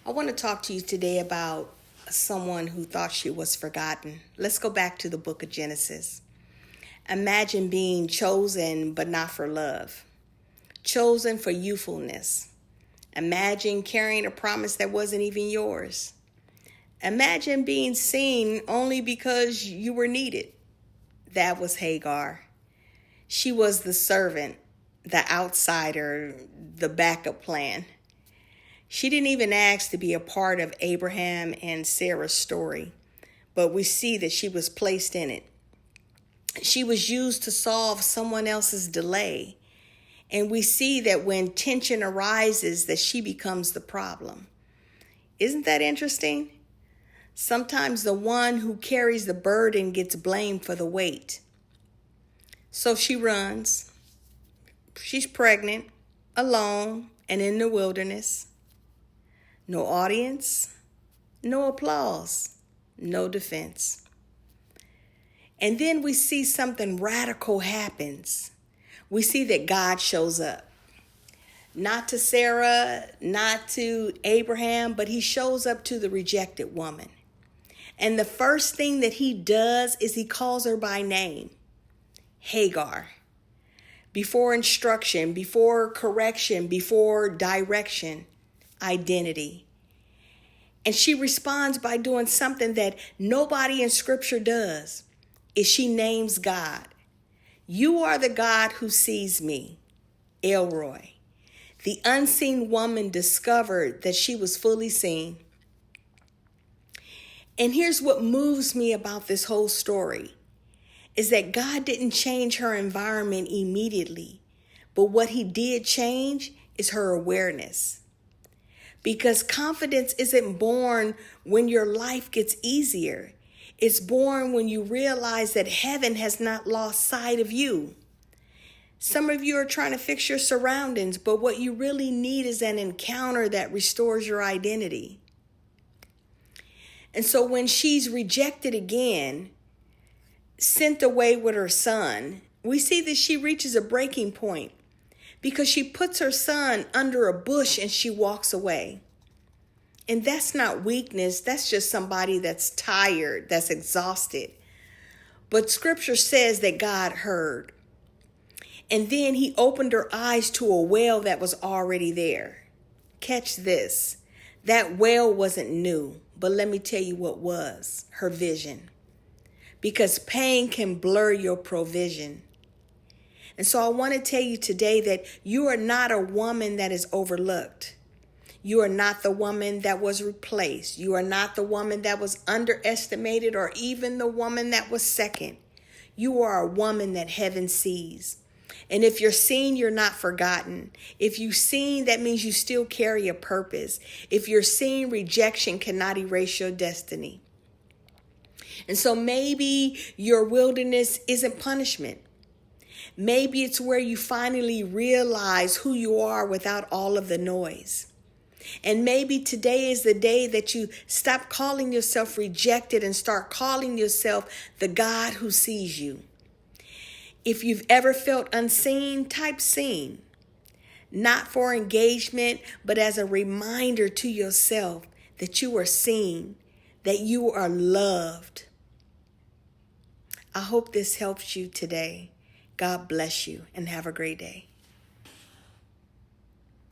I want to talk to you today about someone who thought she was forgotten. Let's go back to the book of Genesis. Imagine being chosen but not for love, chosen for youthfulness. Imagine carrying a promise that wasn't even yours. Imagine being seen only because you were needed. That was Hagar. She was the servant, the outsider, the backup plan. She didn't even ask to be a part of Abraham and Sarah's story, but we see that she was placed in it. She was used to solve someone else's delay. And we see that when tension arises, that she becomes the problem. Isn't that interesting? Sometimes the one who carries the burden gets blamed for the weight. So she runs. She's pregnant, alone, and in the wilderness. No audience, no applause, no defense. And then we see something radical happens. We see that God shows up. Not to Sarah, not to Abraham, but he shows up to the rejected woman. And the first thing that he does is he calls her by name, Hagar. Before instruction, before correction, before direction, identity. And she responds by doing something that nobody in Scripture does, is she names God. You are the God who sees me, Elroy. The unseen woman discovered that she was fully seen. And here's what moves me about this whole story, is that God didn't change her environment immediately, but what he did change is her awareness. Because confidence isn't born when your life gets easier. It's born when you realize that heaven has not lost sight of you. Some of you are trying to fix your surroundings, but what you really need is an encounter that restores your identity. And so when she's rejected again, sent away with her son, we see that she reaches a breaking point because she puts her son under a bush and she walks away. And that's not weakness. That's just somebody that's tired, that's exhausted. But Scripture says that God heard. And then he opened her eyes to a well that was already there. Catch this. That well wasn't new, but let me tell you what was her vision. Because pain can blur your provision. And so I want to tell you today that you are not a woman that is overlooked. You are not the woman that was replaced. You are not the woman that was underestimated or even the woman that was second. You are a woman that heaven sees. And if you're seen, you're not forgotten. If you're seen, that means you still carry a purpose. If you're seen, rejection cannot erase your destiny. And so maybe your wilderness isn't punishment. Maybe it's where you finally realize who you are without all of the noise. And maybe today is the day that you stop calling yourself rejected and start calling yourself the God who sees you. If you've ever felt unseen, type seen. Not for engagement, but as a reminder to yourself that you are seen, that you are loved. I hope this helps you today. God bless you and have a great day.